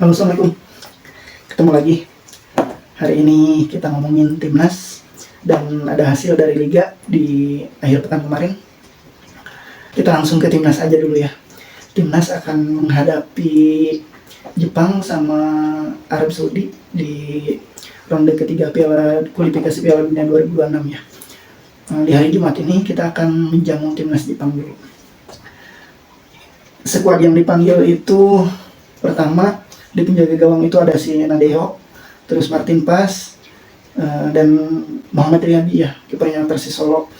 Halo, assalamualaikum. Ketemu lagi. Hari ini kita ngomongin timnas dan ada hasil dari liga di akhir pekan kemarin. Kita langsung ke timnas aja dulu ya. Timnas akan menghadapi Jepang sama Arab Saudi di ronde ketiga kualifikasi Piala Dunia 2026 ya. Di hari Jumat ini kita akan menjamu timnas Jepang dulu. Skuad yang dipanggil itu pertama di penjaga gawang itu ada si Nadeo, terus Martin Pas, dan Muhammad Riyadi ya, kipernya Persis Solo.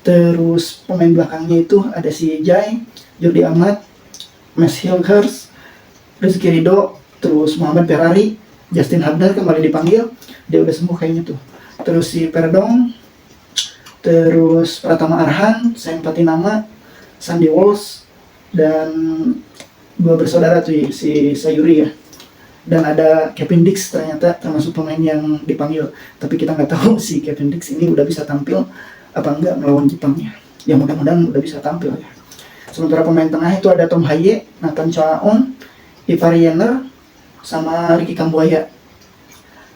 Terus pemain belakangnya itu ada si Jai, Jordi Amat, Mes Hilgers, Rizky Ridho, terus Muhammad Ferrari, Justin Hubner kembali dipanggil, dia udah sembuh kayaknya tuh. Terus si Perdong, terus Pratama Arhan, Sam Patinama, Sandy Walsh, dan dua bersaudara tuh si Sayuri ya. Dan ada Kevin Dix ternyata termasuk pemain yang dipanggil, tapi kita nggak tahu si Kevin Dix ini udah bisa tampil apa enggak melawan Jepang ya. Ya mudah-mudahan udah bisa tampil ya. Sementara pemain tengah itu ada Tom Haye, Nathan Chaon, Ivar Yener, sama Ricky Kambuaya.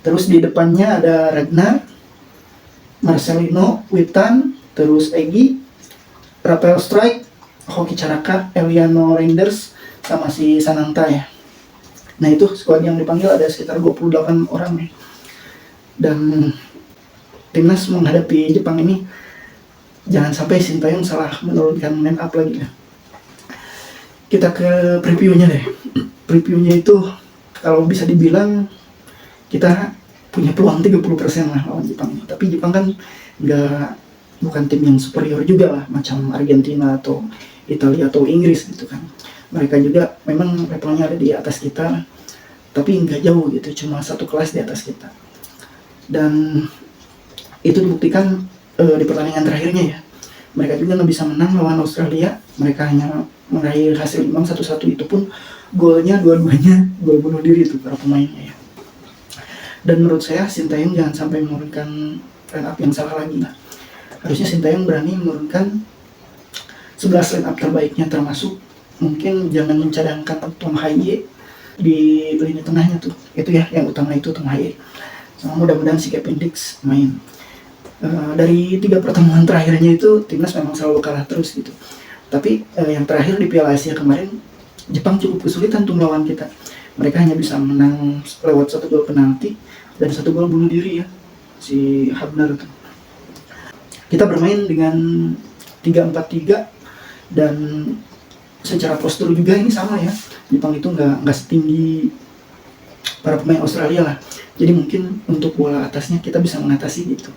Terus di depannya ada Ragnar, Marcelino, Witan, terus Egi, Rafael Strike, Hoki Caraka, Eliano Reinders, sama si Sananta ya. Nah itu skuad yang dipanggil ada sekitar 28 orang nih. Dan timnas menghadapi Jepang ini jangan sampai Sintayong salah menurunkan line up lagi ya. Kita ke previewnya deh. Previewnya itu kalau bisa dibilang kita punya peluang 30% lah lawan Jepang. Tapi Jepang kan bukan tim yang superior juga lah, macam Argentina atau Italia atau Inggris gitu kan. Mereka juga memang levelnya ada di atas kita, tapi nggak jauh gitu, cuma satu kelas di atas kita. Dan itu dibuktikan di pertandingan terakhirnya ya. Mereka juga nggak bisa menang lawan Australia, mereka hanya meraih hasil imbang 1-1, itu pun golnya dua-duanya gol bunuh diri tuh para pemainnya ya. Dan menurut saya Sintayong jangan sampai menurunkan line up yang salah lagi lah. Harusnya Sintayong berani menurunkan 11 line up terbaiknya, termasuk mungkin jangan mencadangkan Tom Haye di lini tengahnya tuh. Itu ya, yang utama itu Tom Haye. Sama mudah-mudahan si Kevin Dix main. Dari 3 pertemuan terakhirnya itu timnas memang selalu kalah terus gitu. Tapi yang terakhir di Piala Asia kemarin Jepang cukup kesulitan tuh melawan kita. Mereka hanya bisa menang lewat 1 gol penalti dan 1 gol bunuh diri ya, si Hubner tuh. Kita bermain dengan 3-4-3 dan secara postur juga ini sama ya. Jepang itu nggak setinggi para pemain Australia lah. Jadi mungkin untuk bola atasnya kita bisa mengatasi gitu.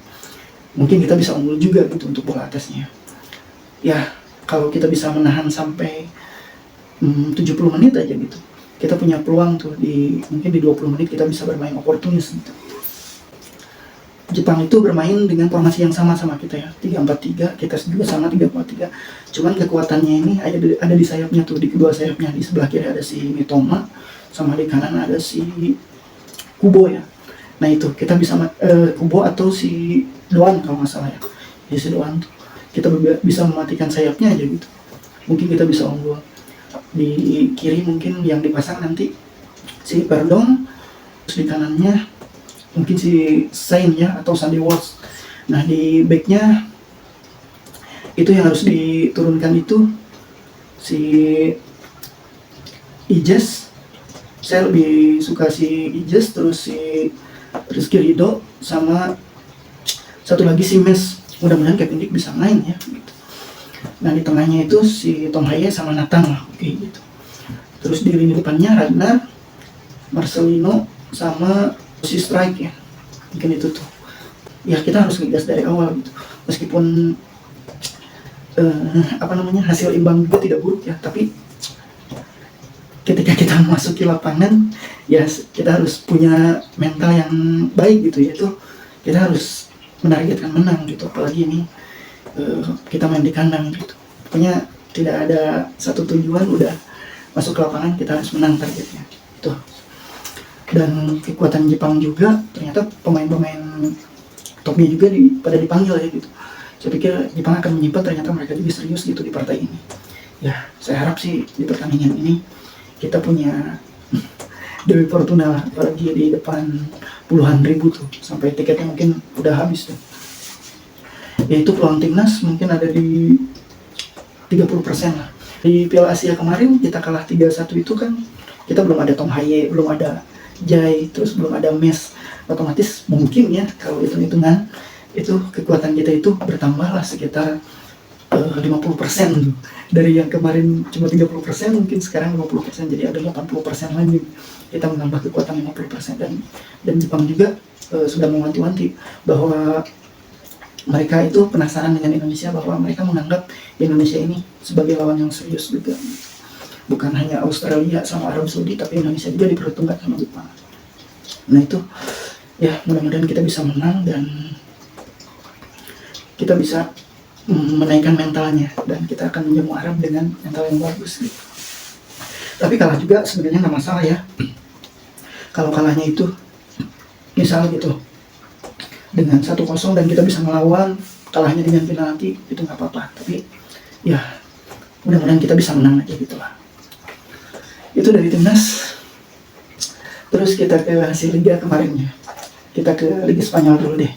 Mungkin kita bisa unggul juga gitu untuk bola atasnya. Ya kalau kita bisa menahan sampai 70 menit aja gitu, kita punya peluang tuh mungkin di 20 menit kita bisa bermain oportunis gitu. Jepang itu bermain dengan formasi yang sama kita ya, 3-4-3, kita juga sama 3-4-3. Cuman kekuatannya ini ada di sayapnya tuh, di kedua sayapnya. Di sebelah kiri ada si Mitoma, sama di kanan ada si Kubo ya. Nah itu kita bisa Kubo atau si Doan kalau nggak salah ya. Jadi si Doan tuh kita bisa mematikan sayapnya aja gitu. Mungkin kita bisa unggul. Di kiri mungkin yang dipasang nanti si Perdong, terus di kanannya mungkin si Sain ya atau Sandy Walsh. Nah di backnya itu yang harus diturunkan itu si Ijes. Saya lebih suka si Ijes, terus si Rizky Ridho, sama satu lagi si Mes. Mudah-mudahan Kevin Dix bisa main ya gitu. Nah di tengahnya itu si Tom Haye sama Nathan lah, oke gitu. Terus di lini depannya Ragnar, Marcelino, sama si Strike ya. Mungkin itu tuh. Ya kita harus ngegas dari awal gitu. Meskipun hasil imbang juga tidak buruk ya, tapi ketika kita memasuki lapangan ya kita harus punya mental yang baik gitu, yaitu kita harus menargetkan menang gitu. Apalagi ini kita main di kandang gitu. Pokoknya tidak ada satu tujuan, udah masuk ke lapangan kita harus menang targetnya itu. Dan kekuatan Jepang juga ternyata pemain-pemain topnya juga pada dipanggil ya gitu. Saya pikir Jepang akan menyimpan, ternyata mereka juga serius gitu di partai ini. Ya saya harap sih di pertandingan ini kita punya Dewi Fortuna, apalagi di depan puluhan ribu tuh, sampai tiketnya mungkin udah habis tuh. Yaitu peluang timnas mungkin ada di 30% lah. Di Piala Asia kemarin kita kalah 3-1 itu kan kita belum ada Tom Haye, belum ada Jai, terus belum ada Mes. Otomatis mungkin ya kalau hitung-hitungan itu kekuatan kita itu bertambah lah sekitar 50% tuh. Dari yang kemarin cuma 30%, mungkin sekarang 50%, jadi ada 80% lagi. Kita menambah kekuatan 50%, dan Jepang juga sudah mewanti-wanti bahwa mereka itu penasaran dengan Indonesia, bahwa mereka menganggap Indonesia ini sebagai lawan yang serius juga. Bukan hanya Australia sama Arab Saudi, tapi Indonesia juga diperhitungkan sama Jepang. Nah itu ya, mudah-mudahan kita bisa menang dan kita bisa menaikkan mentalnya, dan kita akan menjamu Arab dengan mental yang bagus gitu. Tapi kalah juga sebenarnya nggak masalah ya. Kalau kalahnya itu misal gitu dengan 1-0 dan kita bisa melawan, kalahnya dengan penalti, itu nggak apa-apa. Tapi ya mudah-mudahan kita bisa menang aja gitu lah. Itu dari timnas. Terus kita ke hasil Liga kemarin ya. Kita ke Liga Spanyol dulu deh.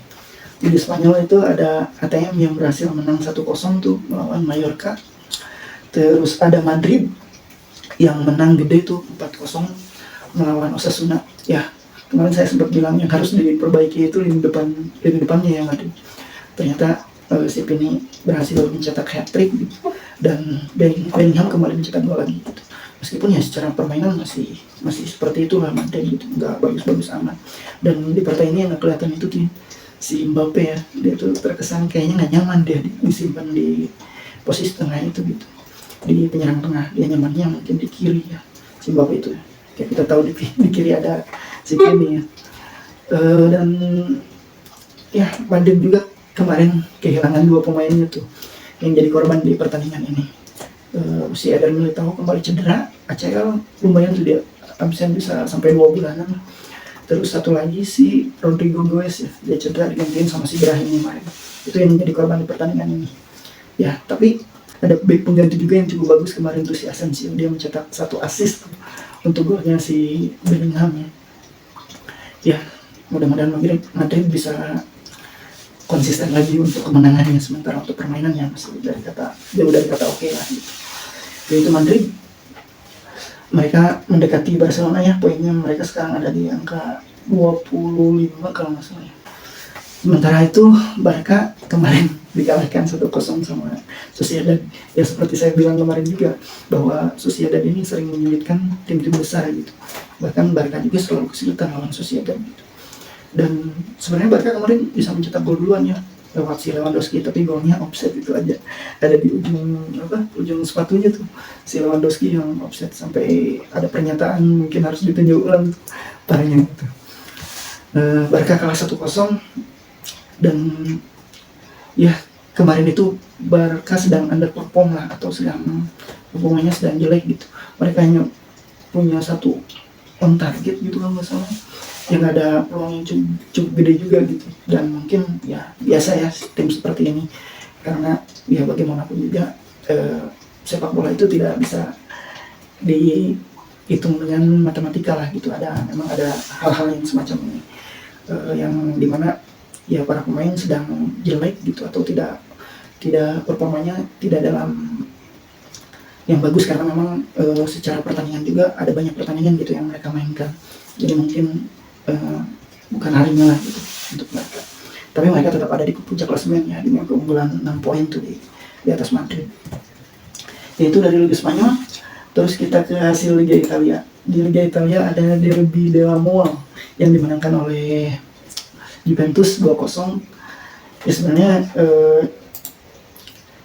Liga Spanyol itu ada ATM yang berhasil menang 1-0 tuh melawan Mallorca. Terus ada Madrid yang menang gede tuh 4-0 melawan Osasuna. Ya, kemarin saya sempat bilang yang harus diperbaiki itu lini depannya ya Madrid. Ternyata si Pini berhasil mencetak hat-trick gitu. Dan Bellingham kembali mencetak gol lagi gitu. Meskipun ya secara permainan masih seperti itulah Madrid gitu, nggak bagus-bagus amat. Dan di partai ini yang kelihatan itu tuh si Mbappe ya, dia tuh terkesan kayaknya nggak nyaman dia disimpan di posisi tengah itu gitu, di penyerang tengah. Dia nyamannya mungkin di kiri ya, si Mbappe itu ya. Kayak kita tahu di kiri ada si Kimi ya. Dan ya Madrid juga kemarin kehilangan 2 pemainnya tuh yang jadi korban di pertandingan ini. Si Eder Militao kembali cedera ACL, lumayan tuh dia absen bisa sampai 2 bulanan. Terus satu lagi si Rodrigo Goes ya, dia cedera digantiin sama si Brahim kemarin. Itu yang menjadi korban di pertandingan ini. Ya, tapi ada back pengganti juga yang cukup bagus kemarin tuh si Asensio, dia mencetak 1 assist untuk golnya si Bellingham ya. Ya, mudah-mudahan Madrid bisa konsisten lagi untuk kemenangannya, sementara untuk permainannya masih jauh dari kata oke lah gitu. Yaitu Madrid, mereka mendekati Barcelona ya, poinnya mereka sekarang ada di angka 25 kalau nggak salah ya. Sementara itu Barca kemarin dikalahkan 1-0 sama Sociedad. Ya seperti saya bilang kemarin juga, bahwa Sociedad ini sering menyulitkan tim-tim besar gitu. Bahkan Barca juga selalu kesulitan lawan Sociedad gitu. Dan sebenarnya Barca kemarin bisa mencetak gol duluan ya lewat si Lewandowski, tapi golnya offside itu aja, ada di ujung sepatunya tuh si Lewandowski yang offside, sampai ada pernyataan mungkin harus ditinjau ulang parahnya gitu. Barca kalah 1-0 dan ya kemarin itu Barca sedang underperform lah, atau sedang performanya sedang jelek gitu. Mereka hanya punya 1 on target gitu kalau nggak salah, yang ada peluang yang cukup gede juga gitu. Dan mungkin ya biasa ya tim seperti ini, karena ya bagaimanapun juga sepak bola itu tidak bisa dihitung dengan matematika lah gitu. Memang ada hal-hal yang semacam ini, yang dimana ya para pemain sedang jelek gitu, atau tidak performanya tidak dalam yang bagus, karena memang secara pertandingan juga ada banyak pertandingan gitu yang mereka mainkan. Jadi mungkin bukan harinya lah gitu untuk mereka. Tapi mereka tetap ada di puncak klasemen ya, dengan keunggulan 6 poin tuh di atas Madrid. Itu dari Liga Spanyol. Terus kita ke hasil Liga Italia. Di Liga Italia ada Derby della Mole yang dimenangkan oleh Juventus 2-0. Ya sebenarnya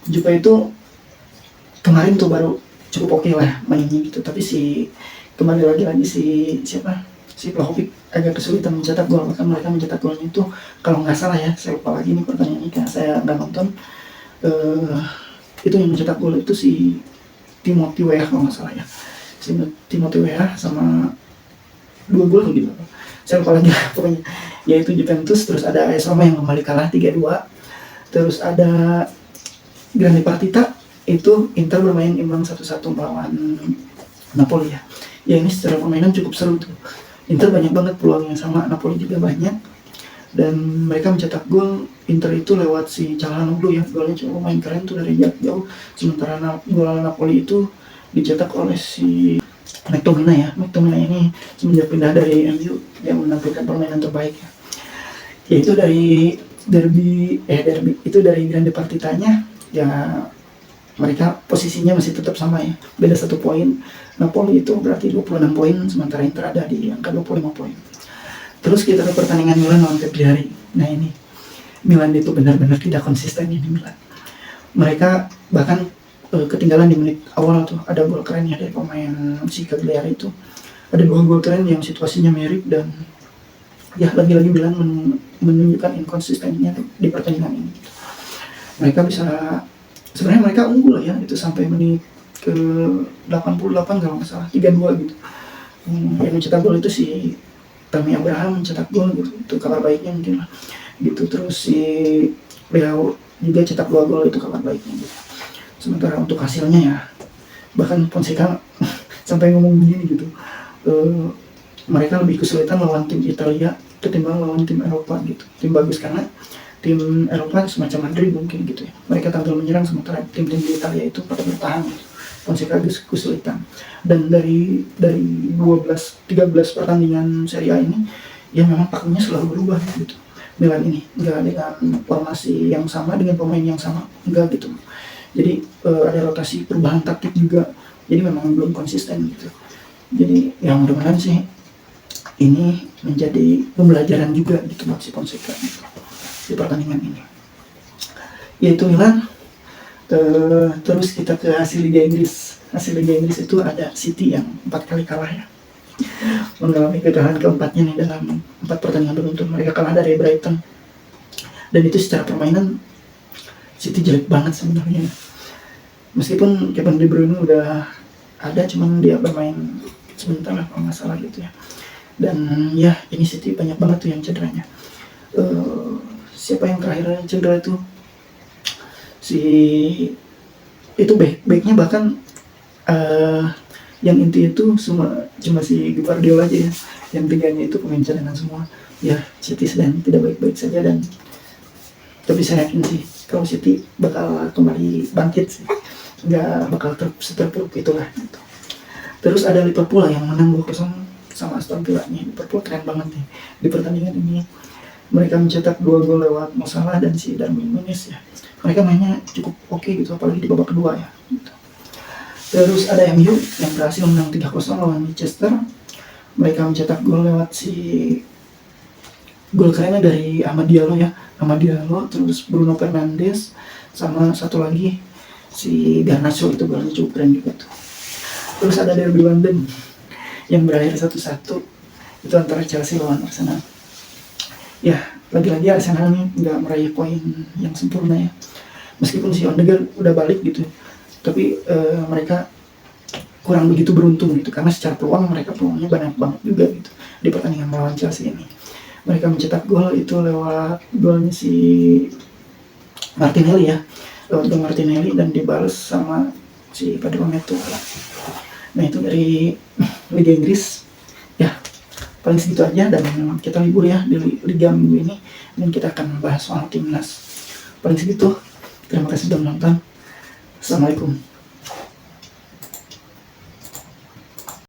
Juve itu kemarin tuh baru cukup oke lah mainnya gitu, tapi kembali lagi si Vlahovic agak kesulitan mencetak gol. Bahkan mereka mencetak golnya itu kalau nggak salah ya, saya lupa lagi nih pertanyaan ini karena saya nggak nonton. Itu yang mencetak gol itu si Timothy Weah kalau nggak salah ya, si Timothy Weah sama 2 gol gitu, saya lupa lagi pokoknya. Yaitu Juventus, terus ada AS Roma yang kembali kalah 3-2, terus ada Grande Partita, itu Inter bermain imbang 1-1 melawan Napoli ya. Ya ini secara permainan cukup seru tuh. Inter banyak banget peluang yang sama, Napoli juga banyak. Dan mereka mencetak gol. Inter itu lewat si Calhanoglu ya, golnya cuma main keren tuh dari jarak jauh. Sementara gol Napoli itu dicetak oleh si McTominay ya. McTominay ini semenjak pindah dari MU dia menampilkan permainan terbaik ya. Yaitu dari derby itu dari Grande Partitanya ya, mereka posisinya masih tetap sama ya, beda 1 poin. Napoli itu berarti 26 poin, sementara Inter ada di angka 25 poin. Terus kita ke pertandingan Milan lawan Cagliari. Nah ini Milan itu benar-benar tidak konsisten ini Milan. Mereka bahkan ketinggalan di menit awal tuh, ada gol keren ya dari pemain si Cagliari itu. Ada 2 gol keren yang situasinya mirip, dan ya lagi-lagi Milan menunjukkan inkonsistensinya di pertandingan ini. Mereka bisa, sebenarnya mereka unggul ya, itu sampai menit ke 88 kalau nggak salah, 3-2 gitu. Yang mencetak gol itu si Tammy Abraham mencetak gol gitu, itu kabar baiknya mungkin lah gitu. Terus si Leo juga cetak 2 gol, itu kabar baiknya gitu. Sementara untuk hasilnya ya, bahkan Fonseca sampai ngomong begini gitu, mereka lebih kesulitan lawan tim Italia ketimbang lawan tim Eropa gitu. Tim bagus karena tim Eropa semacam Madrid mungkin gitu ya, mereka tampil menyerang, sementara tim-tim di Italia itu pada bertahan gitu. Fonseca kesulitan. Dan dari 13 pertandingan Serie A ini ya memang pakemnya selalu berubah gitu. Milan ini enggak dengan formasi yang sama, dengan pemain yang sama, enggak gitu. Jadi ada rotasi, perubahan taktik juga, jadi memang belum konsisten gitu. Jadi yang mudah-mudahan sih ini menjadi pembelajaran juga gitu buat si Fonseca gitu, di pertandingan ini. Yaitu Milan. Terus kita ke hasil Liga Inggris. Hasil Liga Inggris itu ada City yang 4 kali kalah ya, mengalami kekalahan keempatnya nih dalam 4 pertandingan beruntun. Mereka kalah dari Brighton, dan itu secara permainan City jelek banget sebenarnya. Meskipun Kevin De Bruyne udah ada, cuman dia bermain sebentar lah kalau nggak salah gitu ya. Dan ya ini City banyak banget tuh yang cederanya. Siapa yang terakhir cedera itu? Si itu backnya bahkan yang inti itu cuma si Guardiola aja ya, yang 3-nya itu pemain cadangan semua ya. City sedang tidak baik-baik saja, dan tapi saya yakin sih kalau City bakal kembali bangkit sih, nggak bakal seterpuruk itulah gitu. Terus ada Liverpool yang menang 2-0 sama Aston Villa nih. Liverpool keren banget nih di pertandingan ini. Mereka mencetak 2 gol lewat Mo Salah dan si Darwin Núñez ya. Mereka mainnya cukup oke gitu, apalagi di babak kedua ya gitu. Terus ada MU yang berhasil menang 3-0 lawan Manchester. Mereka mencetak gol lewat si gol kerennya dari Amad Diallo ya, Amad Diallo, terus Bruno Fernandes, sama satu lagi si Garnacho, itu golnya cukup keren juga tuh. Terus ada derby London yang berakhir 1-1, itu antara Chelsea lawan Arsenal. Ya, lagi-lagi Arsenal ini nggak meraih poin yang sempurna ya. Meskipun si Odegaard udah balik gitu, tapi mereka kurang begitu beruntung gitu, karena secara peluangnya banyak banget juga gitu di pertandingan melawan Chelsea ini. Mereka mencetak gol itu lewat golnya si Martinelli ya, lewat gol Martinelli, dan dibalas sama si Pedro Neto. Nah itu dari Liga Inggris ya, paling segitu aja, dan kita libur ya di Liga minggu ini, dan kita akan membahas soal timnas. Paling segitu, terima kasih sudah menonton. Assalamualaikum.